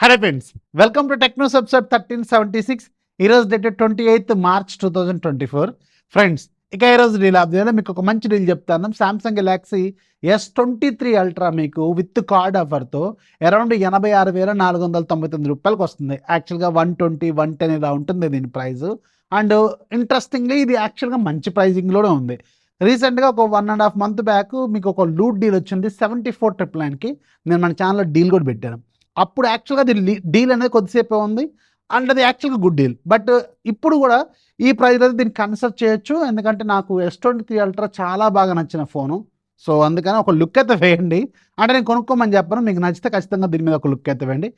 Hello friends, welcome to Technos episode 1376. ఈరోజు date 28 March 2024. Friends, ఇక ఈరోజు డీల్ ఆఫ్లో మీకు ఒక మంచి డీల్ చెప్తాను. సామ్సంగ్ గెలాక్సీ S23 అల్ట్రా మీకు విత్ కార్డ్ ఆఫర్తో అరౌండ్ 86,499 రూపాయలకు వస్తుంది. యాక్చువల్గా 120, 110 ఇలా ఉంటుంది దీని ప్రైస్. అండ్ ఇంట్రెస్టింగ్లీ ఇది యాక్చువల్గా మంచి ప్రైజింగ్లోనే ఉంది. రీసెంట్గా ఒక 1.5 మంత్ బ్యాక్ మీకు ఒక లూట్ డీల్ వచ్చింది 74,999కి. నేను మన ఛానల్లో డీల్ కూడా పెట్టాను. అప్పుడు యాక్చువల్గా అది డీల్ అనేది కొద్దిసేపే ఉంది అండ్ అది యాక్చువల్గా గుడ్ డీల్. బట్ ఇప్పుడు కూడా ఈ ప్రైస్లో దీన్ని కన్సిడర్ చేయొచ్చు, ఎందుకంటే నాకు S23 అల్ట్రా చాలా బాగా నచ్చిన ఫోను. సో అందుకని ఒక లుక్ అయితే వేయండి. అంటే నేను కొనుక్కోమని చెప్పను, మీకు నచ్చితే ఖచ్చితంగా దీని మీద ఒక లుక్ అయితే వేయండి.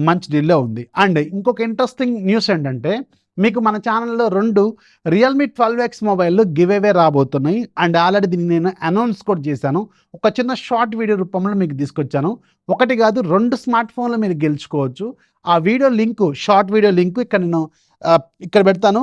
మంచి డీల్లో ఉంది. అండ్ ఇంకొక ఇంట్రెస్టింగ్ న్యూస్ ఏంటంటే, మీకు మన ఛానల్లో 2 Realme 12X mobile give away రాబోతున్నాయి. అండ్ ఆల్రెడీ దీన్ని నేను అనౌన్స్ కూడా చేశాను. ఒక చిన్న షార్ట్ వీడియో రూపంలో మీకు తీసుకొచ్చాను. ఒకటి కాదు 2 స్మార్ట్ ఫోన్లు మీరు గెలుచుకోవచ్చు. ఆ video link, short video link ఇక్కడ నేను ఇక్కడ పెడతాను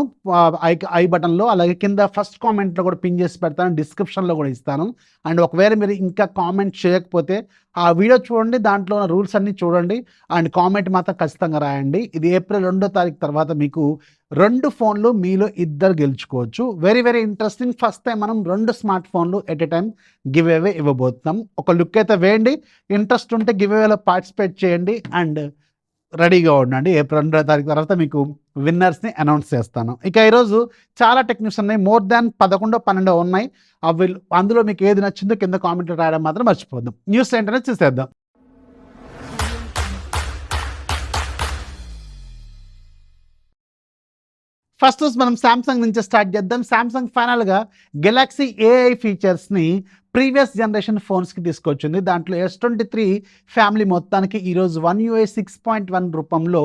ఐ బటన్లో, అలాగే కింద ఫస్ట్ కామెంట్లో కూడా పిన్ చేసి పెడతాను, డిస్క్రిప్షన్లో కూడా ఇస్తాను. అండ్ ఒకవేళ మీరు ఇంకా కామెంట్ చేయకపోతే ఆ వీడియో చూడండి, దాంట్లో ఉన్న రూల్స్ అన్నీ చూడండి అండ్ కామెంట్ మాత్రం ఖచ్చితంగా రాయండి. ఇది ఏప్రిల్ 2వ తారీఖు తర్వాత మీకు 2 ఫోన్లు మీలో ఇద్దరు గెలుచుకోవచ్చు. Very very interesting. First time మనం 2 స్మార్ట్ ఫోన్లు at a time give away ఇవ్వబోతున్నాం. ఒక లుక్ అయితే వేయండి. ఇంట్రెస్ట్ ఉంటే గివ్ అవేలో పార్టిసిపేట్ చేయండి అండ్ రెడీగా ఉండండి. ఏప్రిల్ 2వ తారీఖు తర్వాత మీకు విన్నర్స్ని అనౌన్స్ చేస్తాను. ఇక ఈరోజు చాలా టెక్నిక్స్ ఉన్నాయి, మోర్ దాన్ 11, 12 ఉన్నాయి. అవి అందులో మీకు ఏది నచ్చిందో కింద కామెంట్లో రాయడం మాత్రం మర్చిపోద్దాం. న్యూస్ ఏంటనే చూసేద్దాం. ఫస్ట్ మనం సామ్సంగ్ నుంచి స్టార్ట్ చేద్దాం. సామ్సంగ్ ఫైనల్గా గెలాక్సీ ఏఐ ఫీచర్స్ని ప్రీవియస్ జనరేషన్ ఫోన్స్కి తీసుకొచ్చింది. దాంట్లో S23 ఫ్యామిలీ మొత్తానికి ఈరోజు One UI 6.1 రూపంలో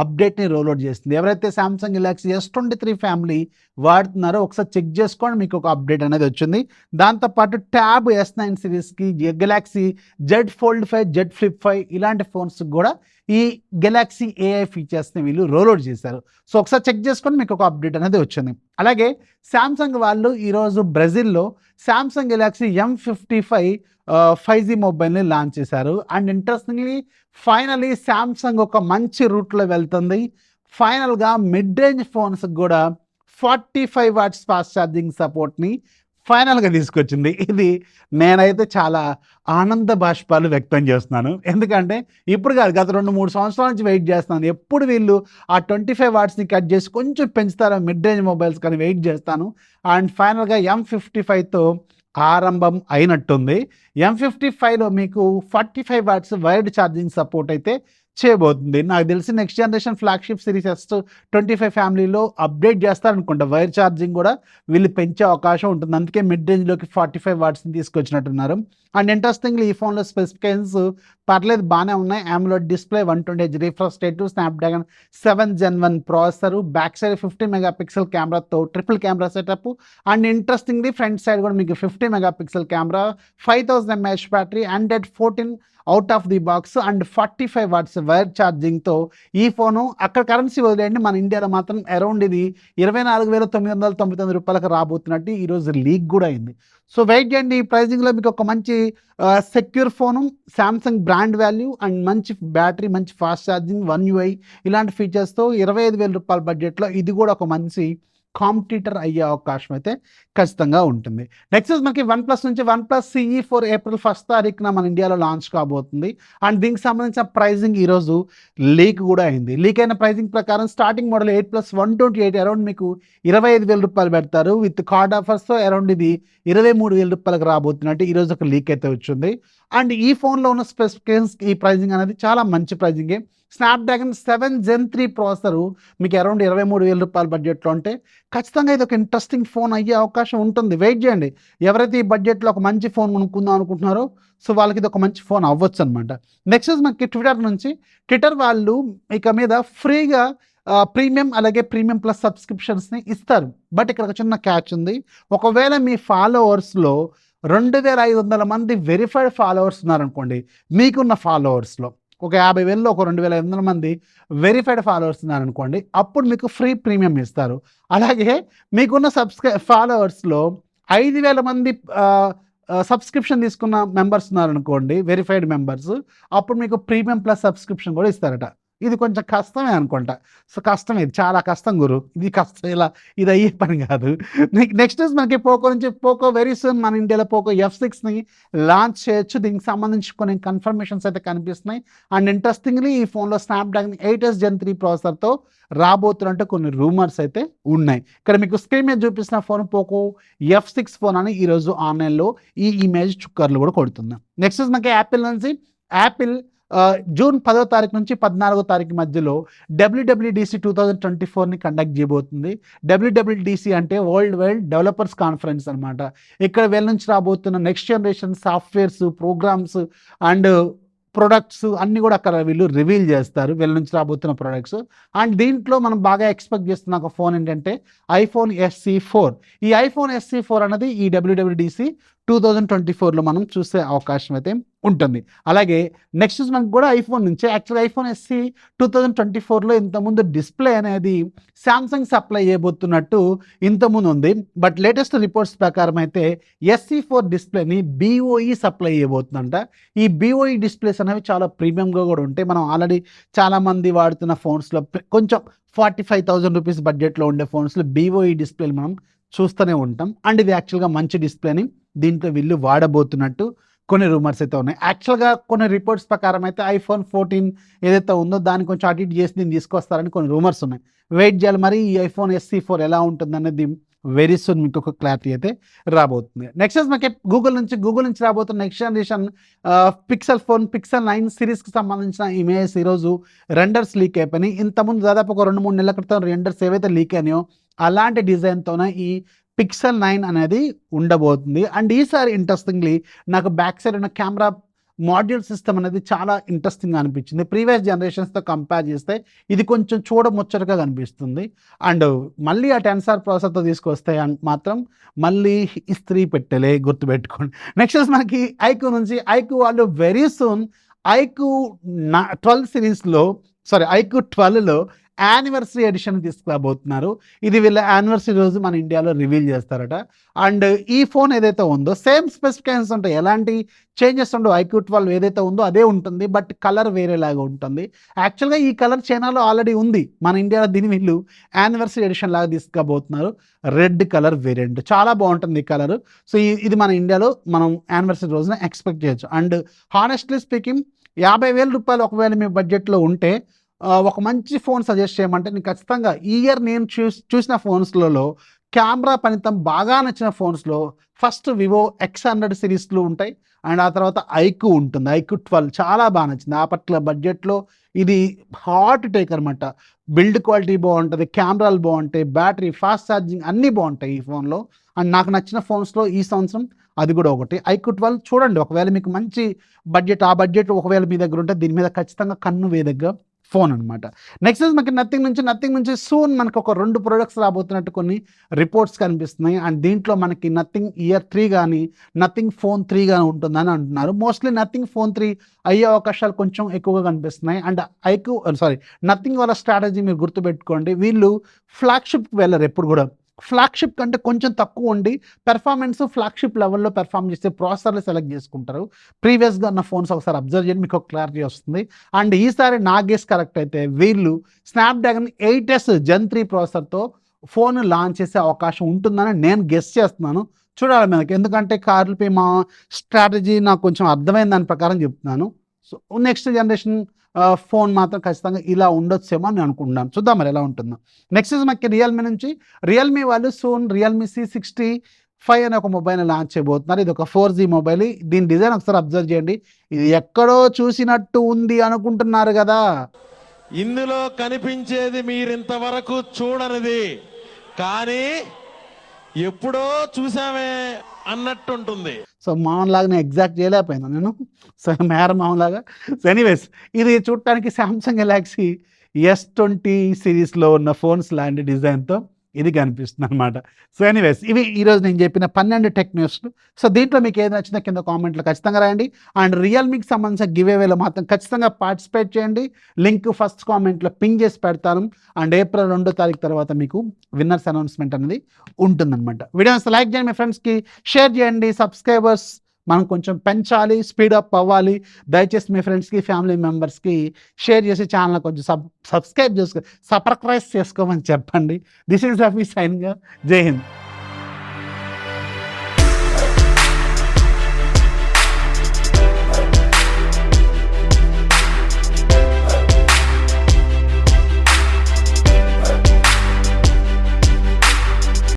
అప్డేట్ని రోల్అవుట్ చేస్తుంది. ఎవరైతే సామ్సంగ్ గెలాక్సీ S23 ఫ్యామిలీ వాడుతున్నారో ఒకసారి చెక్ చేసుకోండి, మీకు ఒక అప్డేట్ అనేది వచ్చింది. దాంతోపాటు ట్యాబ్ S9 సిరీస్కి, Galaxy Z Fold 5, Z Flip 5 ఇలాంటి ఫోన్స్కి కూడా ఈ గెలాక్సీ ఏఐ ఫీచర్స్ని వీళ్ళు రోల్అవుట్ చేశారు. సో ఒకసారి చెక్ చేసుకొని మీకు ఒక అప్డేట్ అనేది వచ్చింది. అలాగే శాంసంగ్ వాళ్ళు ఈరోజు బ్రెజిల్లో శాంసంగ్ గెలాక్సీ M55 5G మొబైల్ని లాంచ్ చేశారు. అండ్ ఇంట్రెస్టింగ్లీ ఫైనలీ శాంసంగ్ ఒక మంచి రూట్లో వెళ్తుంది. ఫైనల్గా మిడ్ రేంజ్ ఫోన్స్కి కూడా 45 వాట్స్ ఫాస్ట్ ఛార్జింగ్ సపోర్ట్ని ఫైనల్గా తీసుకొచ్చింది. ఇది నేనైతే చాలా ఆనంద బాష్పాలు వ్యక్తం చేస్తున్నాను. ఎందుకంటే ఇప్పుడు కాదు, గత 2-3 సంవత్సరాల నుంచి వెయిట్ చేస్తున్నాను. ఎప్పుడు వీళ్ళు ఆ 25 వాట్స్ని కట్ చేసి కొంచెం పెంచుతారో మిడ్ రేంజ్ మొబైల్స్ కానీ వెయిట్ చేస్తాను. అండ్ ఫైనల్గా M55తో ఆరంభం అయినట్టుంది. M55లో మీకు 45 వాట్స్ వైర్డ్ ఛార్జింగ్ సపోర్ట్ అయితే చేయబోతుంది. నాకు తెలిసి next generation flagship series S25 ఫ్యామిలీలో అప్డేట్ చేస్తారనుకుంటా. వైర్ ఛార్జింగ్ కూడా వీళ్ళు పెంచే అవకాశం ఉంటుంది. అందుకే మిడ్ రేంజ్లోకి 45 వాట్స్ని తీసుకొచ్చినట్టున్నారు. అండ్ ఇంట్రెస్టింగ్లీ ఈ ఫోన్లో స్పెసిఫికేషన్స్ పర్లేదు, బాగానే ఉన్నాయి. AMOLED display, 120Hz refresh rate, Snapdragon 7 Gen 1 processor, back side 50 megapixel కెమెరాతో triple camera setup. And interestingly front side కూడా మీకు 50 megapixel camera, 5000 mAh battery, Android 14 out of the box and 45 watts wire ఛార్జింగ్తో ఈ phone అక్కడ currency వదిలేయండి, మన ఇండియాలో మాత్రం అరౌండ్ ఇది 24,999 రూపాయలకు రాబోతున్నట్టు ఈరోజు లీక్ కూడా అయింది. సో వెయిట్ చేయండి. ఈ ప్రైజింగ్లో మీకు ఒక మంచి secure phone, Samsung brand value and మంచి బ్యాటరీ, మంచి ఫాస్ట్ ఛార్జింగ్, One UI ఇలాంటి ఫీచర్స్తో 25,000 రూపాయల బడ్జెట్లో ఇది కూడా ఒక మంచి కాంపిటీటర్ అయ్యే అవకాశం అయితే ఖచ్చితంగా ఉంటుంది. నెక్స్ట్ మనకి OnePlus నుంచి OnePlus CE 4 ఏప్రిల్ 1వ తారీఖున మన ఇండియాలో లాంచ్ కాబోతుంది. అండ్ దీనికి సంబంధించిన ప్రైజింగ్ ఈరోజు లీక్ కూడా అయింది. లీక్ అయిన ప్రైజింగ్ ప్రకారం స్టార్టింగ్ మోడల్ 8+128 అరౌండ్ మీకు 25,000 రూపాయలు పెడతారు. విత్ కార్డ్ ఆఫర్స్తో అరౌండ్ ఇది 23,000 రూపాయలకు రాబోతున్నట్టు ఈరోజు ఒక లీక్ అయితే వచ్చింది. అండ్ ఈ ఫోన్లో ఉన్న స్పెసిఫికేషన్స్, ఈ ప్రైజింగ్ అనేది చాలా మంచి ప్రైజింగే. స్నాప్డ్రాగన్ 7 Gen 3 ప్రాసెసరు మీకు అరౌండ్ 23,000 రూపాయల బడ్జెట్లో ఉంటే ఖచ్చితంగా ఇది ఒక ఇంట్రెస్టింగ్ ఫోన్ అయ్యే అవకాశం ఉంటుంది. వెయిట్ చేయండి. ఎవరైతే ఈ బడ్జెట్లో ఒక మంచి ఫోన్ కొనుక్కుందాం అనుకుంటున్నారో సో వాళ్ళకి ఇది ఒక మంచి ఫోన్ అవ్వచ్చు అనమాట. నెక్స్ట్ మనకి ట్విట్టర్ నుంచి, ట్విట్టర్ వాళ్ళు ఇక మీద ఫ్రీగా ప్రీమియం అలాగే ప్రీమియం ప్లస్ సబ్స్క్రిప్షన్స్ని ఇస్తారు. బట్ ఇక్కడ ఒక చిన్న క్యాచ్ ఉంది. ఒకవేళ మీ ఫాలోవర్స్లో 2,500 మంది వెరిఫైడ్ ఫాలోవర్స్ ఉన్నారనుకోండి, మీకున్న ఫాలోవర్స్లో ఒక 50,000లో ఒక 2,500 మంది వెరిఫైడ్ ఫాలోవర్స్ ఉన్నారనుకోండి, అప్పుడు మీకు ఫ్రీ ప్రీమియం ఇస్తారు. అలాగే మీకున్న ఫాలోవర్స్లో 5,000 మంది సబ్స్క్రిప్షన్ తీసుకున్న మెంబర్స్ ఉన్నారనుకోండి, వెరిఫైడ్ మెంబర్స్, అప్పుడు మీకు ప్రీమియం ప్లస్ సబ్స్క్రిప్షన్ కూడా ఇస్తారట. ఇది కొంచెం కష్టమే అనుకుంటా. సో, కష్టమే, ఇది చాలా కష్టం గురు. ఇది కష్టం, ఇలా ఇది అయ్యే పని కాదు. నెక్స్ట్ మనకి పోకో నుంచి పోకో వెరీ సూన్ మన ఇండియాలో పోకో F6ని లాంచ్ చేయొచ్చు. దీనికి సంబంధించి కొన్ని కన్ఫర్మేషన్స్ అయితే కనిపిస్తున్నాయి. అండ్ ఇంట్రెస్టింగ్లీ ఈ ఫోన్లో స్నాప్డ్రాగన్ 8s Gen 3 ప్రాసెసర్తో రాబోతున్నట్టు కొన్ని రూమర్స్ అయితే ఉన్నాయి. ఇక్కడ మీకు స్క్రీన్ మీద చూపిస్తున్న ఫోన్ పోకో F6 ఫోన్ అని ఈరోజు ఆన్లైన్లో ఈ ఇమేజ్ చుక్కర్లు కూడా కొడుతుంది. నెక్స్ట్ మనకి యాపిల్ నుంచి యాపిల్ జూన్ 10వ తారీఖు నుంచి 14వ తారీఖు మధ్యలో WWDC 2024ని కండక్ట్ చేయబోతుంది. WWDC అంటే వరల్డ్ వైడ్ డెవలపర్స్ కాన్ఫరెన్స్ అనమాట. ఇక్కడ వీళ్ళ నుంచి రాబోతున్న next generation softwares, programs and products అన్నీ కూడా అక్కడ వీళ్ళు రివీల్ చేస్తారు, వీళ్ళ నుంచి రాబోతున్న ప్రొడక్ట్స్. అండ్ దీంట్లో మనం బాగా ఎక్స్పెక్ట్ చేస్తున్న ఒక ఫోన్ ఏంటంటే ఐఫోన్ SE 4. ఈ ఐఫోన్ SE 4 అనేది ఈ WWDC 2024లో మనం చూసే అవకాశం అయితే ఉంటుంది. అలాగే నెక్స్ట్ మనకు కూడా ఐఫోన్ నుంచి యాక్చువల్గా ఐఫోన్ SE 2024లో ఇంతకుముందు డిస్ప్లే అనేది శాంసంగ్ సప్లై చేయబోతున్నట్టు ఇంతకుముందు ఉంది. బట్ లేటెస్ట్ రిపోర్ట్స్ ప్రకారం అయితే SE 4 డిస్ప్లేని BOE సప్లై చేయబోతుందంట. ఈ BOE డిస్ప్లేస్ అనేవి చాలా ప్రీమియంగా కూడా ఉంటాయి. మనం ఆల్రెడీ చాలామంది వాడుతున్న ఫోన్స్లో కొంచెం 45,000 రూపీస్ బడ్జెట్లో ఉండే ఫోన్స్లో BOE డిస్ప్లేలు మనం చూస్తూనే ఉంటాం. అండ్ ఇది యాక్చువల్గా మంచి డిస్ప్లేని దీంట్లో వీళ్ళు వాడబోతున్నట్టు కొన్ని రూమర్స్ అయితే ఉన్నాయి. యాక్చువల్గా కొన్ని రిపోర్ట్స్ ప్రకారం అయితే ఐఫోన్ 14 ఏదైతే ఉందో దాన్ని కొంచెం అటు ఇటు చేసి దీన్ని తీసుకొస్తారని కొన్ని రూమర్స్ ఉన్నాయి. వెయిట్ చేయాలి మరి ఈ ఐఫోన్ SE 4 ఎలా ఉంటుంది అనేది వెరీ సూన్ మీకు ఒక క్లారిటీ అయితే రాబోతుంది. నెక్స్ట్ మనకి గూగుల్ నుంచి రాబోతున్న next generation pixel phone pixel 9 సిరీస్కి సంబంధించిన ఇమేజెస్ ఈరోజు రెండర్స్ లీక్ అయిపోయినాయి. ఇంతకుముందు దాదాపు ఒక 2-3 నెలల క్రితం రెండర్స్ ఏవైతే లీక్ అయినాయో అలాంటి డిజైన్తోనే ఈ పిక్సెల్ 9 అనేది ఉండబోతుంది. అండ్ ఈసారి ఇంట్రెస్టింగ్లీ నాకు బ్యాక్ సైడ్ ఉన్న కెమెరా మాడ్యూల్ సిస్టమ్ అనేది చాలా ఇంట్రెస్టింగ్గా అనిపించింది. ప్రీవియస్ జనరేషన్స్తో కంపేర్ చేస్తే ఇది కొంచెం చూడముచ్చటగా కనిపిస్తుంది. అండ్ మళ్ళీ ఆ 10SR ప్రాసెసర్తో తీసుకొస్తే మాత్రం మళ్ళీ ఇస్త్రీ పెట్టలే, గుర్తుపెట్టుకోండి. నెక్స్ట్ మనకి ఐక్యూ నుంచి ఐక్యూ వాళ్ళు వెరీ సూన్ ఐక్యూ 12లో యానివర్సరీ ఎడిషన్ తీసుకురాబోతున్నారు. ఇది వీళ్ళ యానివర్సరీ రోజు మన ఇండియాలో రివీల్ చేస్తారట. అండ్ ఈ ఫోన్ ఏదైతే ఉందో సేమ్ స్పెసిఫికేషన్స్ ఉంటాయి, ఎలాంటి చేంజెస్ ఉండవు. ఐక్యూ 12 ఏదైతే ఉందో అదే ఉంటుంది, బట్ కలర్ వేరేలాగా ఉంటుంది. యాక్చువల్గా ఈ కలర్ చైనాలో ఆల్రెడీ ఉంది, మన ఇండియాలో దీన్ని వీళ్ళు యానివర్సరీ ఎడిషన్ లాగా తీసుకురాబోతున్నారు. రెడ్ కలర్ వేరియంట్ చాలా బాగుంటుంది ఈ కలర్. సో ఇది మన ఇండియాలో మనం యానివర్సరీ రోజున ఎక్స్పెక్ట్ చేయొచ్చు. అండ్ హానెస్ట్లీ స్పీకింగ్ 50,000 రూపాయలు ఒకవేళ మీ బడ్జెట్లో ఉంటే ఒక మంచి ఫోన్ సజెస్ట్ చేయమంటే నేను ఖచ్చితంగా ఈ ఇయర్ నేను చూసిన ఫోన్స్లలో కెమెరా పనితం బాగా నచ్చిన ఫోన్స్లో ఫస్ట్ వివో X100 సిరీస్లు ఉంటాయి. అండ్ ఆ తర్వాత ఐక్యూ ఉంటుంది. ఐక్యూ 12 చాలా బాగా నచ్చింది. ఆ పట్ల బడ్జెట్లో ఇది హాట్ టేక్ అనమాట. బిల్డ్ క్వాలిటీ బాగుంటుంది, కెమెరాలు బాగుంటాయి, బ్యాటరీ, ఫాస్ట్ ఛార్జింగ్ అన్నీ బాగుంటాయి ఈ ఫోన్లో. అండ్ నాకు నచ్చిన ఫోన్స్లో ఈ సంవత్సరం అది కూడా ఒకటి. ఐక్యూ 12 చూడండి, ఒకవేళ మీకు మంచి బడ్జెట్, ఆ బడ్జెట్ ఒకవేళ మీ దగ్గర ఉంటే దీని మీద ఖచ్చితంగా కన్ను వేదగ్గ ఫోన్ అనమాట. నెక్స్ట్ మనకి నథింగ్ నుంచి సూన్ మనకు ఒక 2 ప్రొడక్ట్స్ రాబోతున్నట్టు కొన్ని రిపోర్ట్స్ కనిపిస్తున్నాయి. అండ్ దీంట్లో మనకి నథింగ్ ఇయర్ 3 కానీ నథింగ్ ఫోన్ 3 కానీ ఉంటుందని అంటున్నారు. మోస్ట్లీ నథింగ్ ఫోన్ 3 అయ్యే అవకాశాలు కొంచెం ఎక్కువగా కనిపిస్తున్నాయి. అండ్ నథింగ్ వాళ్ళ స్ట్రాటజీ మీరు గుర్తుపెట్టుకోండి, వీళ్ళు ఫ్లాగ్షిప్కి వెళ్ళరు ఎప్పుడు కూడా. ఫ్లాగ్షిప్ కంటే కొంచెం తక్కువ ఉండి పెర్ఫార్మెన్స్ ఫ్లాగ్షిప్ లెవెల్లో పెర్ఫార్మ్ చేసే ప్రాసెసర్లు సెలెక్ట్ చేసుకుంటారు. ప్రీవియస్గా ఉన్న ఫోన్స్ ఒకసారి అబ్జర్వ్ చేయండి, మీకు ఒక క్లారిటీ వస్తుంది. అండ్ ఈసారి నా గెస్ కరెక్ట్ అయితే వీళ్ళు స్నాప్డ్రాగన్ 8s Gen 3 ప్రాసెసర్తో ఫోన్ లాంచ్ చేసే అవకాశం ఉంటుందని నేను గెస్ చేస్తున్నాను. చూడాలి మనకి, ఎందుకంటే కార్లపై మా స్ట్రాటజీ నాకు కొంచెం అర్థమైన దాని ప్రకారం చెప్తున్నాను. సో నెక్స్ట్ జనరేషన్ ఫోన్ మాత్రం ఖచ్చితంగా ఇలా ఉండొచ్చేమో అని అనుకుంటున్నాను. చూద్దాం మరి ఎలా ఉంటుందో. నెక్స్ట్ మనకి రియల్మీ వాళ్ళు సూన్ రియల్మీ C65 అనే ఒక మొబైల్ లాంచ్ చేయబోతున్నారు. ఇది ఒక 4G మొబైల్. దీని డిజైన్ ఒకసారి అబ్జర్వ్ చేయండి, ఇది ఎక్కడో చూసినట్టు ఉంది అనుకుంటున్నారు కదా, ఇందులో కనిపించేది మీరింతవరకు చూడనిది, కానీ ఎప్పుడో చూసామే అన్నట్టుంటుంది. సో మామూలులాగానే ఎగ్జాక్ట్ చేయలేకపోయినా నేను, సో మామూలుగా. సో ఎనీవేస్ ఇది చూడటానికి శాంసంగ్ గెలాక్సీ S20 సిరీస్లో ఉన్న ఫోన్స్ లాంటి డిజైన్తో ఇది కనిపిస్తుంది అనమాట. సో ఎనీవేస్ ఇవి ఈరోజు నేను చెప్పిన 12 టెక్ న్యూస్లు. సో దీంట్లో మీకు ఏది నచ్చిందో కింద కామెంట్లో ఖచ్చితంగా రాయండి. అండ్ రియల్మీకి సంబంధించిన గివ్ అవేలో మాత్రం ఖచ్చితంగా పార్టిసిపేట్ చేయండి. లింక్ ఫస్ట్ కామెంట్లో పిన్ చేసి పెడతాను. అండ్ ఏప్రిల్ 2వ తారీఖు తర్వాత మీకు విన్నర్స్ అనౌన్స్మెంట్ అనేది ఉంటుందన్నమాట. వీడియోస్ లైక్ చేయండి, మీ ఫ్రెండ్స్కి షేర్ చేయండి. సబ్స్క్రైబర్స్ మనం కొంచెం పెంచాలి, స్పీడప్ అవ్వాలి. దయచేసి మీ ఫ్రెండ్స్కి, ఫ్యామిలీ మెంబర్స్కి షేర్ చేసి ఛానల్ కొంచెం సబ్స్క్రైబ్ చేసుకోమని చెప్పండి. This is Rafi signing. జై హింద్.